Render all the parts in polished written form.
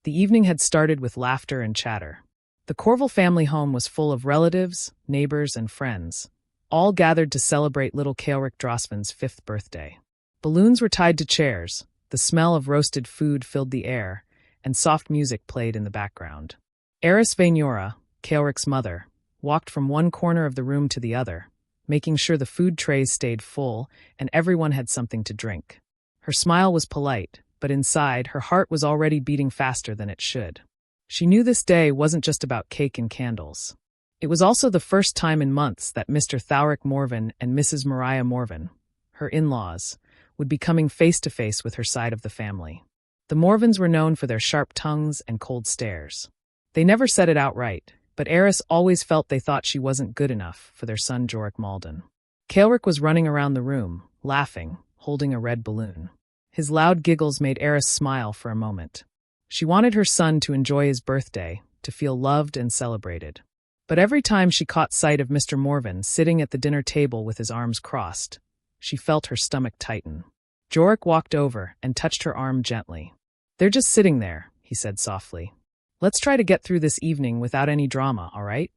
The evening had started with laughter and chatter. The Corville family home was full of relatives, neighbors, and friends, all gathered to celebrate little Kaelric Drosvin's 5th birthday. Balloons were tied to chairs, the smell of roasted food filled the air, and soft music played in the background. Eris Vainora, Kaelric's mother, walked from one corner of the room to the other, making sure the food trays stayed full and everyone had something to drink. Her smile was polite, but inside, her heart was already beating faster than it should. She knew this day wasn't just about cake and candles. It was also the first time in months that Mr. Thaurik Morven and Mrs. Mariah Morven, her in-laws, would be coming face-to-face with her side of the family. The Morvens were known for their sharp tongues and cold stares. They never said it outright, but Eris always felt they thought she wasn't good enough for their son Jorik Malden. Kaelric was running around the room, laughing, holding a red balloon. His loud giggles made Eris smile for a moment. She wanted her son to enjoy his birthday, to feel loved and celebrated. But every time she caught sight of Mr. Morven sitting at the dinner table with his arms crossed, she felt her stomach tighten. Jorik walked over and touched her arm gently. "They're just sitting there," he said softly. "Let's try to get through this evening without any drama, all right?"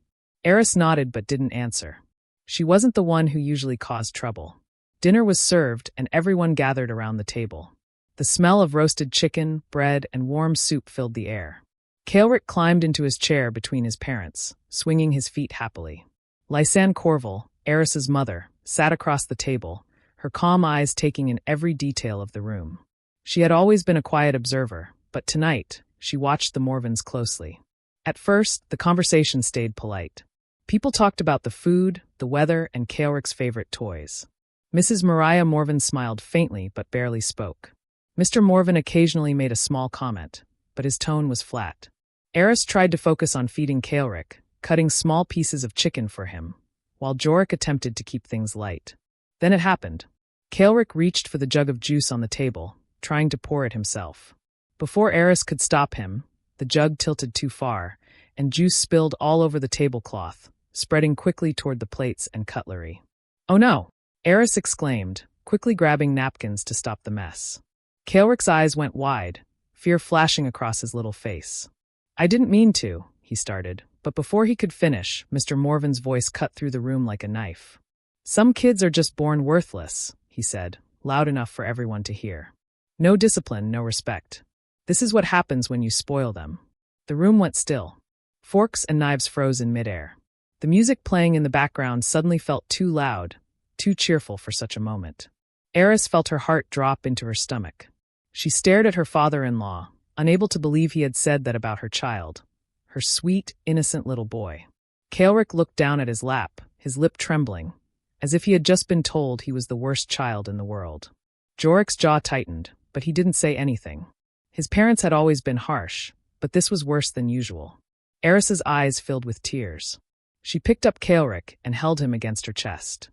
Eris nodded but didn't answer. She wasn't the one who usually caused trouble. Dinner was served and everyone gathered around the table. The smell of roasted chicken, bread, and warm soup filled the air. Kaelric climbed into his chair between his parents, swinging his feet happily. Lysanne Corville, Eris's mother, sat across the table, her calm eyes taking in every detail of the room. She had always been a quiet observer, but tonight, she watched the Morvens closely. At first, the conversation stayed polite. People talked about the food, the weather, and Kaelric's favorite toys. Mrs. Mariah Morven smiled faintly but barely spoke. Mr. Morven occasionally made a small comment, but his tone was flat. Eris tried to focus on feeding Kaelric, cutting small pieces of chicken for him, while Jorik attempted to keep things light. Then it happened. Kaelric reached for the jug of juice on the table, trying to pour it himself. Before Eris could stop him, the jug tilted too far, and juice spilled all over the tablecloth, spreading quickly toward the plates and cutlery. "Oh no!" Eris exclaimed, quickly grabbing napkins to stop the mess. Kaelric's eyes went wide, fear flashing across his little face. "I didn't mean to," he started, but before he could finish, Mr. Morven's voice cut through the room like a knife. "Some kids are just born worthless," he said, loud enough for everyone to hear. "No discipline, no respect. This is what happens when you spoil them." The room went still. Forks and knives froze in midair. The music playing in the background suddenly felt too loud, too cheerful for such a moment. Eris felt her heart drop into her stomach. She stared at her father-in-law, unable to believe he had said that about her child, her sweet, innocent little boy. Kaelric looked down at his lap, his lip trembling, as if he had just been told he was the worst child in the world. Jorik's jaw tightened, but he didn't say anything. His parents had always been harsh, but this was worse than usual. Eris's eyes filled with tears. She picked up Kaelric and held him against her chest.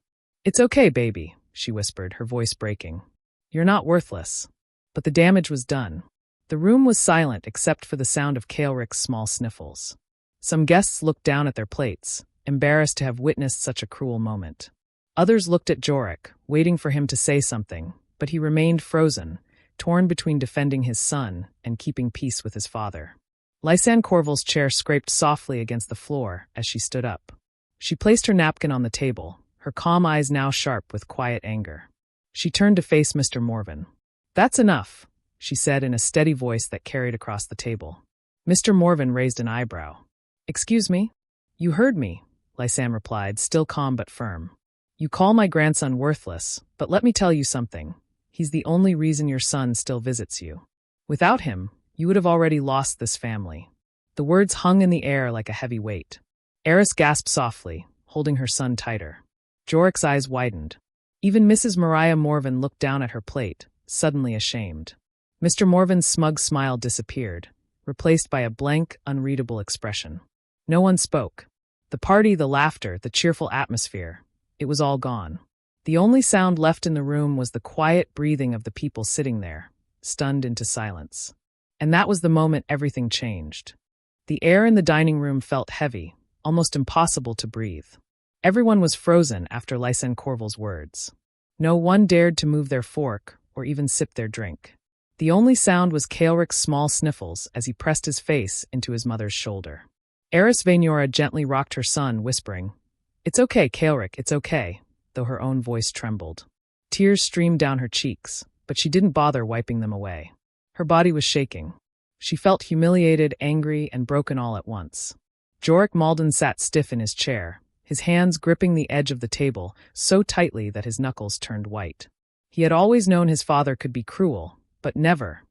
"It's okay, baby," she whispered, her voice breaking. "You're not worthless." But the damage was done. The room was silent except for the sound of Kaelric's small sniffles. Some guests looked down at their plates, embarrassed to have witnessed such a cruel moment. Others looked at Jorik, waiting for him to say something, but he remained frozen, torn between defending his son and keeping peace with his father. Lysanne Corville's chair scraped softly against the floor as she stood up. She placed her napkin on the table, her calm eyes now sharp with quiet anger. She turned to face Mr. Morven. "That's enough," she said in a steady voice that carried across the table. Mr. Morven raised an eyebrow. "Excuse me?" "You heard me," Lysanne replied, still calm but firm. "You call my grandson worthless, but let me tell you something. He's the only reason your son still visits you. Without him, you would have already lost this family." The words hung in the air like a heavy weight. Eris gasped softly, holding her son tighter. Jorik's eyes widened. Even Mrs. Mariah Morven looked down at her plate, suddenly ashamed. Mr. Morven's smug smile disappeared, replaced by a blank, unreadable expression. No one spoke. The party, the laughter, the cheerful atmosphere, it was all gone. The only sound left in the room was the quiet breathing of the people sitting there, stunned into silence. And that was the moment everything changed. The air in the dining room felt heavy, almost impossible to breathe. Everyone was frozen after Lysanne Corville's words. No one dared to move their fork or even sip their drink. The only sound was Kaelric's small sniffles as he pressed his face into his mother's shoulder. Eris Vainora gently rocked her son, whispering, "It's okay, Kaelric, it's okay," though her own voice trembled. Tears streamed down her cheeks, but she didn't bother wiping them away. Her body was shaking. She felt humiliated, angry, and broken all at once. Jorik Malden sat stiff in his chair, his hands gripping the edge of the table so tightly that his knuckles turned white. He had always known his father could be cruel, but never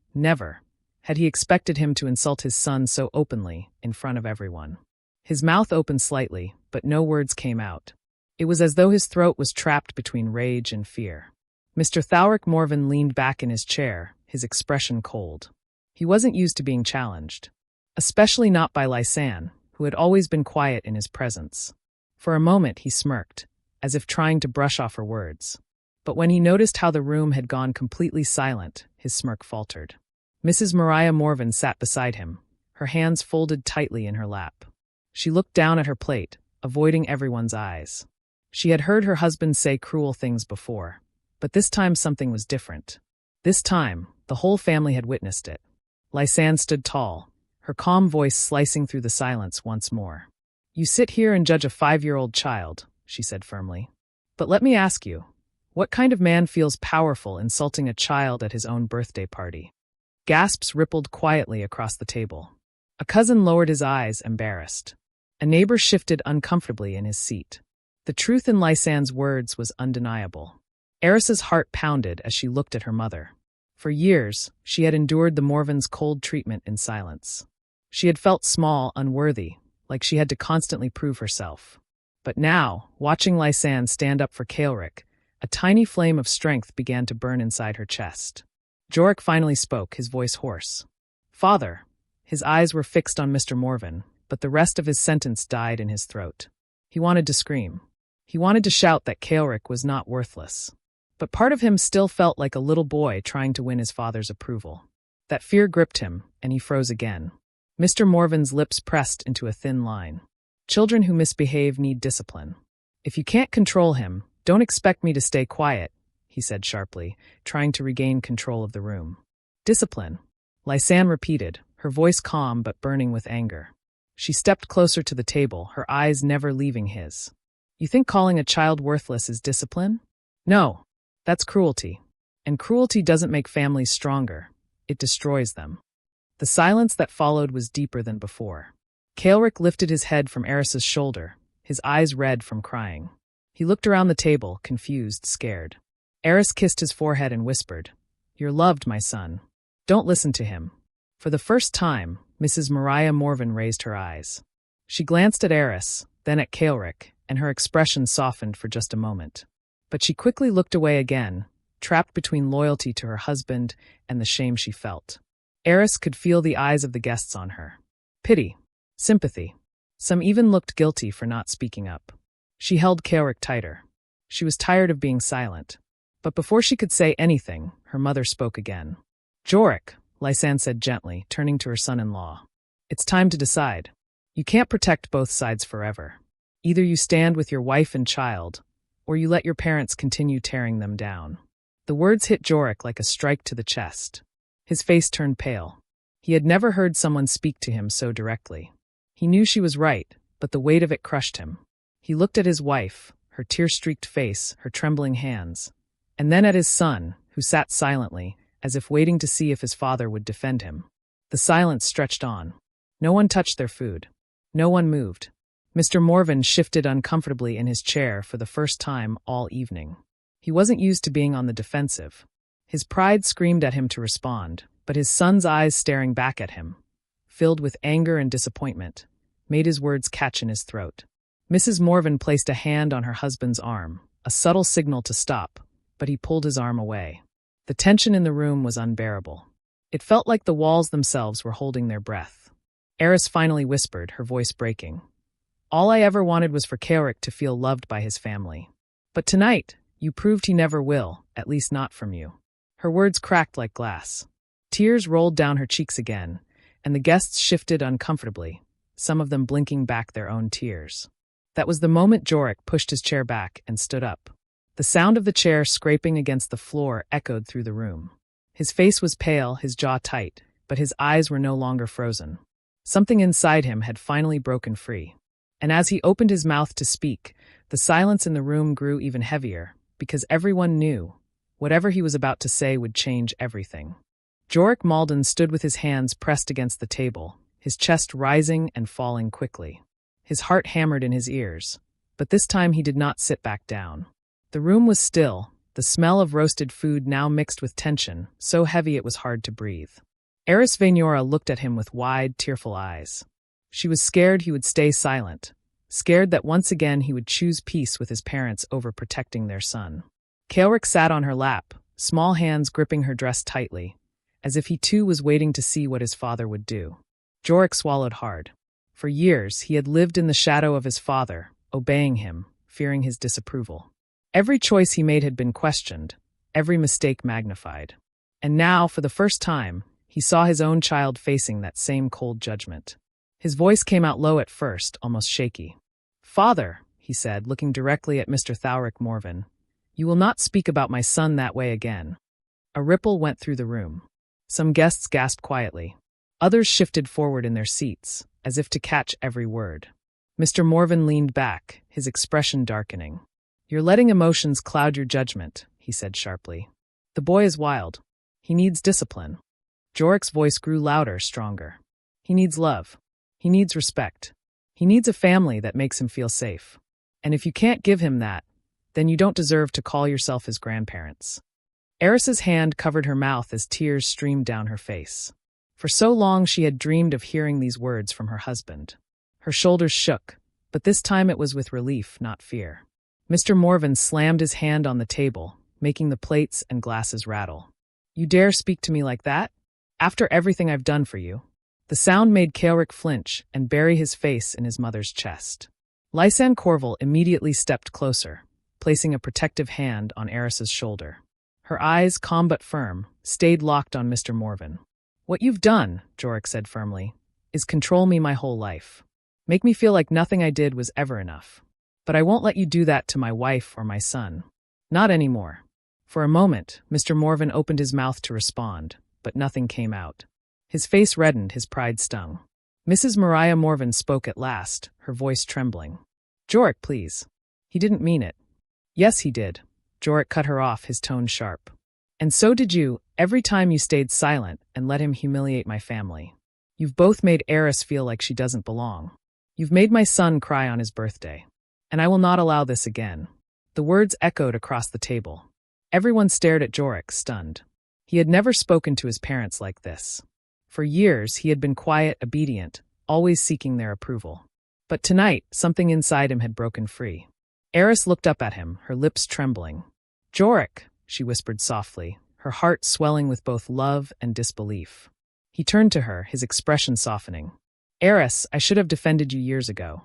had he expected him to insult his son so openly in front of everyone. His mouth opened slightly, but no words came out. It was as though his throat was trapped between rage and fear. Mr. Thalric Morven leaned back in his chair, his expression cold. He wasn't used to being challenged, especially not by Lysanne, who had always been quiet in his presence. For a moment he smirked, as if trying to brush off her words. But when he noticed how the room had gone completely silent, his smirk faltered. Mrs. Mariah Morven sat beside him, her hands folded tightly in her lap. She looked down at her plate, avoiding everyone's eyes. She had heard her husband say cruel things before, but this time something was different. This time, the whole family had witnessed it. Lysanne stood tall, her calm voice slicing through the silence once more. "You sit here and judge a 5-year-old child," she said firmly. "But let me ask you, what kind of man feels powerful insulting a child at his own birthday party?" Gasps rippled quietly across the table. A cousin lowered his eyes, embarrassed. A neighbor shifted uncomfortably in his seat. The truth in Lysanne's words was undeniable. Eris's heart pounded as she looked at her mother. For years, she had endured the Morvens' cold treatment in silence. She had felt small, unworthy, like she had to constantly prove herself. But now, watching Lysanne stand up for Kaelric, a tiny flame of strength began to burn inside her chest. Jorik finally spoke, his voice hoarse. "Father." His eyes were fixed on Mr. Morven, but the rest of his sentence died in his throat. He wanted to scream. He wanted to shout that Kaelric was not worthless. But part of him still felt like a little boy trying to win his father's approval. That fear gripped him, and he froze again. Mr. Morven's lips pressed into a thin line. "Children who misbehave need discipline. If you can't control him, don't expect me to stay quiet," he said sharply, trying to regain control of the room. "Discipline," Lysanne repeated, her voice calm but burning with anger. She stepped closer to the table, her eyes never leaving his. "You think calling a child worthless is discipline? No, that's cruelty. And cruelty doesn't make families stronger. It destroys them." The silence that followed was deeper than before. Kaelric lifted his head from Eris's shoulder, his eyes red from crying. He looked around the table, confused, scared. Eris kissed his forehead and whispered, "You're loved, my son. Don't listen to him." For the first time, Mrs. Mariah Morven raised her eyes. She glanced at Eris, then at Kaelric, and her expression softened for just a moment. But she quickly looked away again, trapped between loyalty to her husband and the shame she felt. Eris could feel the eyes of the guests on her. Pity, sympathy. Some even looked guilty for not speaking up. She held Kaelric tighter. She was tired of being silent. But before she could say anything, her mother spoke again. "Jorik," Lysanne said gently, turning to her son-in-law. "It's time to decide. You can't protect both sides forever. Either you stand with your wife and child, or you let your parents continue tearing them down." The words hit Jorik like a strike to the chest. His face turned pale. He had never heard someone speak to him so directly. He knew she was right, but the weight of it crushed him. He looked at his wife, her tear-streaked face, her trembling hands, and then at his son, who sat silently, as if waiting to see if his father would defend him. The silence stretched on. No one touched their food. No one moved. Mr. Morven shifted uncomfortably in his chair for the first time all evening. He wasn't used to being on the defensive. His pride screamed at him to respond, but his son's eyes staring back at him, filled with anger and disappointment, made his words catch in his throat. Mrs. Morven placed a hand on her husband's arm, a subtle signal to stop, but he pulled his arm away. The tension in the room was unbearable. It felt like the walls themselves were holding their breath. Eris finally whispered, her voice breaking. "All I ever wanted was for Kaelric to feel loved by his family. But tonight, you proved he never will, at least not from you." Her words cracked like glass. Tears rolled down her cheeks again, and the guests shifted uncomfortably, some of them blinking back their own tears. That was the moment Jorik pushed his chair back and stood up. The sound of the chair scraping against the floor echoed through the room. His face was pale, his jaw tight, but his eyes were no longer frozen. Something inside him had finally broken free. And as he opened his mouth to speak, the silence in the room grew even heavier, because everyone knew whatever he was about to say would change everything. Jorik Malden stood with his hands pressed against the table, his chest rising and falling quickly. His heart hammered in his ears, but this time he did not sit back down. The room was still, the smell of roasted food now mixed with tension, so heavy it was hard to breathe. Eris Vainora looked at him with wide, tearful eyes. She was scared he would stay silent, scared that once again he would choose peace with his parents over protecting their son. Ceolric sat on her lap, small hands gripping her dress tightly, as if he too was waiting to see what his father would do. Jorik swallowed hard. For years he had lived in the shadow of his father, obeying him, fearing his disapproval. Every choice he made had been questioned, every mistake magnified. And now, for the first time, he saw his own child facing that same cold judgment. His voice came out low at first, almost shaky. "Father," he said, looking directly at Mr. Thalric Morven, "you will not speak about my son that way again." A ripple went through the room. Some guests gasped quietly. Others shifted forward in their seats, as if to catch every word. Mr. Morven leaned back, his expression darkening. "You're letting emotions cloud your judgment," he said sharply. "The boy is wild. He needs discipline." Jorik's voice grew louder, stronger. "He needs love. He needs respect. He needs a family that makes him feel safe. And if you can't give him that, then you don't deserve to call yourself his grandparents." Eris's hand covered her mouth as tears streamed down her face. For so long she had dreamed of hearing these words from her husband. Her shoulders shook, but this time it was with relief, not fear. Mr. Morven slammed his hand on the table, making the plates and glasses rattle. "You dare speak to me like that? After everything I've done for you?" The sound made Ceolric flinch and bury his face in his mother's chest. Lysanne Corval immediately stepped closer, placing a protective hand on Eris's shoulder. Her eyes, calm but firm, stayed locked on Mr. Morven. "What you've done," Jorik said firmly, "is control me my whole life. Make me feel like nothing I did was ever enough. But I won't let you do that to my wife or my son. Not anymore." For a moment, Mr. Morven opened his mouth to respond, but nothing came out. His face reddened, his pride stung. Mrs. Mariah Morven spoke at last, her voice trembling. "Jorik, please. He didn't mean it." "Yes, he did." Jorik cut her off, his tone sharp. "And so did you, every time you stayed silent and let him humiliate my family. You've both made Eris feel like she doesn't belong. You've made my son cry on his birthday. And I will not allow this again." The words echoed across the table. Everyone stared at Jorik, stunned. He had never spoken to his parents like this. For years, he had been quiet, obedient, always seeking their approval. But tonight, something inside him had broken free. Eris looked up at him, her lips trembling. "Jorik," she whispered softly, her heart swelling with both love and disbelief. He turned to her, his expression softening. "Eris, I should have defended you years ago.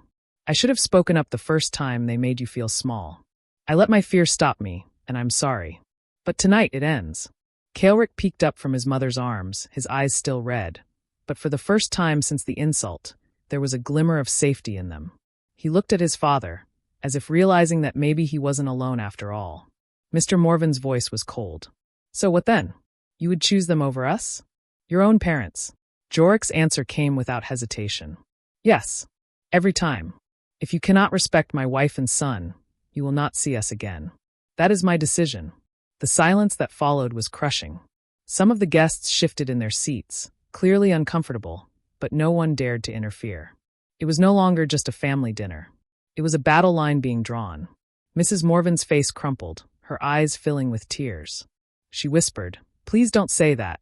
I should have spoken up the first time they made you feel small. I let my fear stop me, and I'm sorry. But tonight it ends." Ceolric peeked up from his mother's arms, his eyes still red. But for the first time since the insult, there was a glimmer of safety in them. He looked at his father, as if realizing that maybe he wasn't alone after all. Mr. Morven's voice was cold. "So what then? You would choose them over us? Your own parents?" Jorik's answer came without hesitation. "Yes. Every time. If you cannot respect my wife and son, you will not see us again. That is my decision." The silence that followed was crushing. Some of the guests shifted in their seats, clearly uncomfortable, but no one dared to interfere. It was no longer just a family dinner. It was a battle line being drawn. Mrs. Morven's face crumpled, her eyes filling with tears. She whispered, "Please don't say that."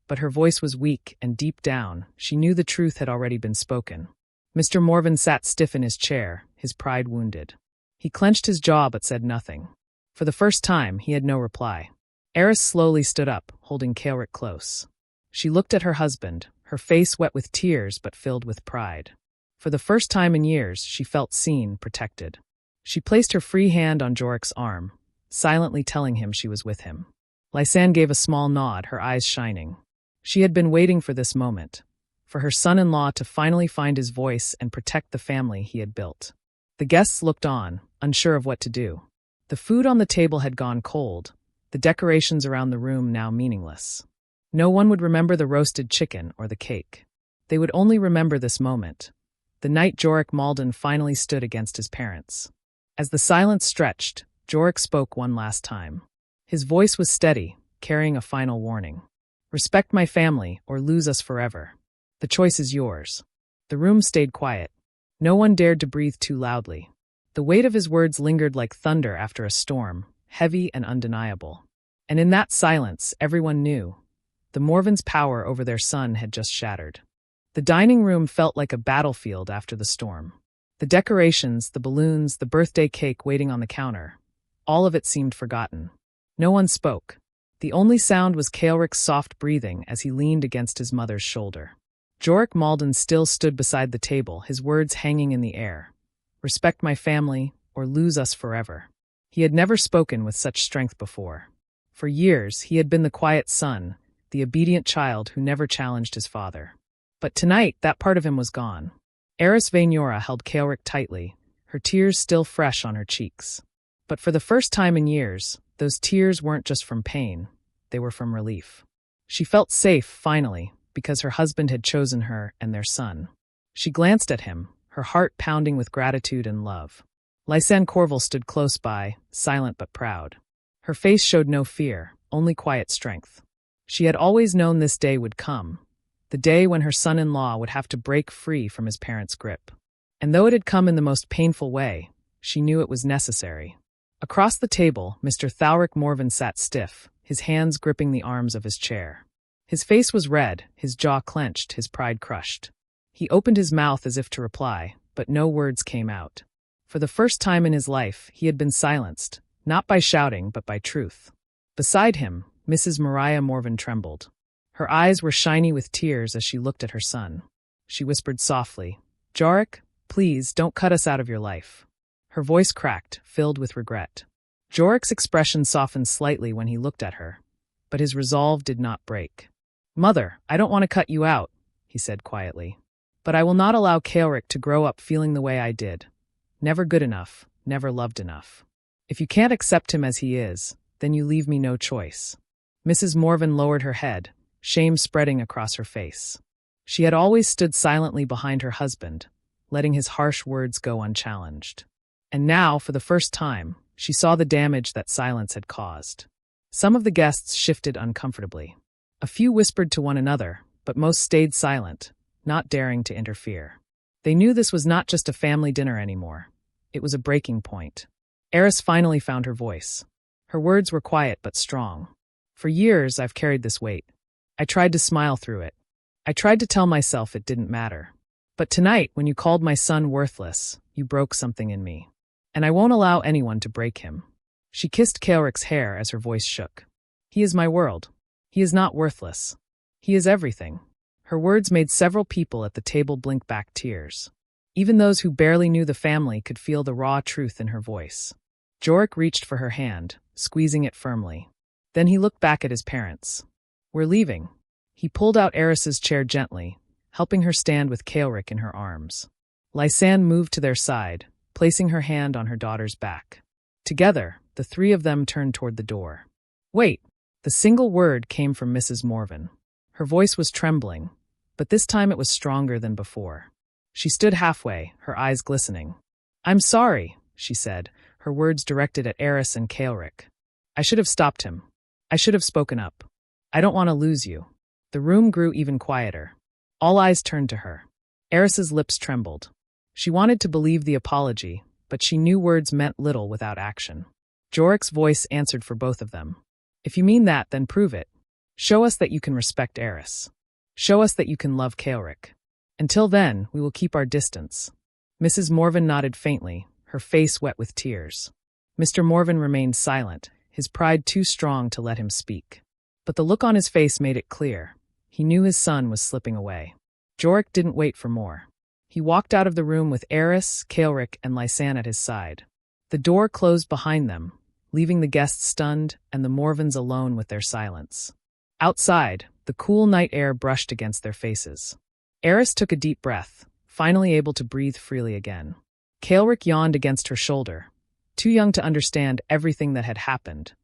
But her voice was weak, and deep down, she knew the truth had already been spoken. Mr. Morven sat stiff in his chair, his pride wounded. He clenched his jaw but said nothing. For the first time, he had no reply. Eris slowly stood up, holding Ceolric close. She looked at her husband, her face wet with tears but filled with pride. For the first time in years, she felt seen, protected. She placed her free hand on Jorik's arm, silently telling him she was with him. Lysanne gave a small nod, her eyes shining. She had been waiting for this moment, for her son-in-law to finally find his voice and protect the family he had built. The guests looked on, unsure of what to do. The food on the table had gone cold, the decorations around the room now meaningless. No one would remember the roasted chicken or the cake. They would only remember this moment, the night Jorik Malden finally stood against his parents. As the silence stretched, Jorik spoke one last time. His voice was steady, carrying a final warning. Respect my family or lose us forever. The choice is yours. The room stayed quiet. No one dared to breathe too loudly. The weight of his words lingered like thunder after a storm, heavy and undeniable. And in that silence, everyone knew. The Morvins' power over their son had just shattered. The dining room felt like a battlefield after the storm. The decorations, the balloons, the birthday cake waiting on the counter, all of it seemed forgotten. No one spoke. The only sound was Keilrik's soft breathing as he leaned against his mother's shoulder. Jorik Malden still stood beside the table, his words hanging in the air. Respect my family, or lose us forever. He had never spoken with such strength before. For years, he had been the quiet son, the obedient child who never challenged his father. But tonight, that part of him was gone. Eris Vainora held Keilrik tightly, her tears still fresh on her cheeks. But for the first time in years, those tears weren't just from pain, they were from relief. She felt safe, finally, because her husband had chosen her and their son. She glanced at him, her heart pounding with gratitude and love. Lysanne Corval stood close by, silent but proud. Her face showed no fear, only quiet strength. She had always known this day would come, the day when her son-in-law would have to break free from his parents' grip. And though it had come in the most painful way, she knew it was necessary. Across the table, Mr. Thalric Morven sat stiff, his hands gripping the arms of his chair. His face was red, his jaw clenched, his pride crushed. He opened his mouth as if to reply, but no words came out. For the first time in his life, he had been silenced, not by shouting but by truth. Beside him, Mrs. Mariah Morven trembled. Her eyes were shiny with tears as she looked at her son. She whispered softly, "Jorik, please don't cut us out of your life." Her voice cracked, filled with regret. Jorik's expression softened slightly when he looked at her, but his resolve did not break. "Mother, I don't want to cut you out," he said quietly. "But I will not allow Keilrik to grow up feeling the way I did. Never good enough, never loved enough. If you can't accept him as he is, then you leave me no choice." Mrs. Morven lowered her head, shame spreading across her face. She had always stood silently behind her husband, letting his harsh words go unchallenged. And now, for the first time, she saw the damage that silence had caused. Some of the guests shifted uncomfortably. A few whispered to one another, but most stayed silent, not daring to interfere. They knew this was not just a family dinner anymore. It was a breaking point. Eris finally found her voice. Her words were quiet but strong. "For years, I've carried this weight. I tried to smile through it. I tried to tell myself it didn't matter. But tonight, when you called my son worthless, you broke something in me. And I won't allow anyone to break him." She kissed Keilrik's hair as her voice shook. "He is my world. He is not worthless. He is everything." Her words made several people at the table blink back tears. Even those who barely knew the family could feel the raw truth in her voice. Jorik reached for her hand, squeezing it firmly. Then he looked back at his parents. "We're leaving." He pulled out Eris's chair gently, helping her stand with Keilrik in her arms. Lysanne moved to their side, placing her hand on her daughter's back. Together, the three of them turned toward the door. "Wait!" The single word came from Mrs. Morven. Her voice was trembling, but this time it was stronger than before. She stood halfway, her eyes glistening. "I'm sorry," she said, her words directed at Eris and Keilrik. "I should have stopped him. I should have spoken up. I don't want to lose you." The room grew even quieter. All eyes turned to her. Eris's lips trembled. She wanted to believe the apology, but she knew words meant little without action. Jorik's voice answered for both of them. "If you mean that, then prove it. Show us that you can respect Eris. Show us that you can love Keilrik. Until then, we will keep our distance." Mrs. Morven nodded faintly, her face wet with tears. Mr. Morven remained silent, his pride too strong to let him speak. But the look on his face made it clear. He knew his son was slipping away. Jorik didn't wait for more. He walked out of the room with Eris, Keilrik, and Lysanne at his side. The door closed behind them, leaving the guests stunned and the Morvens alone with their silence. Outside, the cool night air brushed against their faces. Eris took a deep breath, finally able to breathe freely again. Keilrik yawned against her shoulder, too young to understand everything that had happened,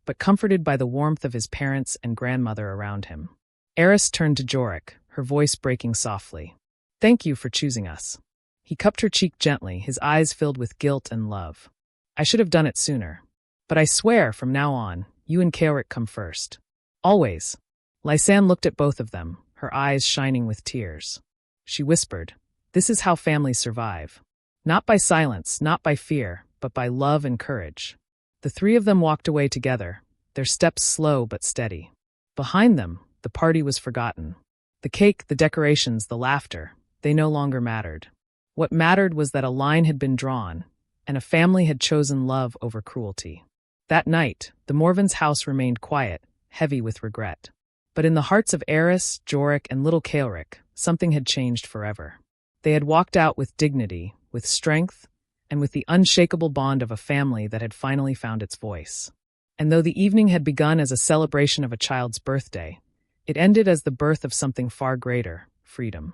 but comforted by the warmth of his parents and grandmother around him. Eris turned to Jorik, her voice breaking softly. "Thank you for choosing us." He cupped her cheek gently, his eyes filled with guilt and love. "I should have done it sooner. But I swear, from now on, you and Keorik come first. Always." Lysanne looked at both of them, her eyes shining with tears. She whispered, "This is how families survive. Not by silence, not by fear, but by love and courage." The three of them walked away together, their steps slow but steady. Behind them, the party was forgotten. The cake, the decorations, the laughter, they no longer mattered. What mattered was that a line had been drawn, and a family had chosen love over cruelty. That night, the Morvans' house remained quiet, heavy with regret. But in the hearts of Eris, Jorik, and little Keorik, something had changed forever. They had walked out with dignity, with strength, and with the unshakable bond of a family that had finally found its voice. And though the evening had begun as a celebration of a child's birthday, it ended as the birth of something far greater: freedom.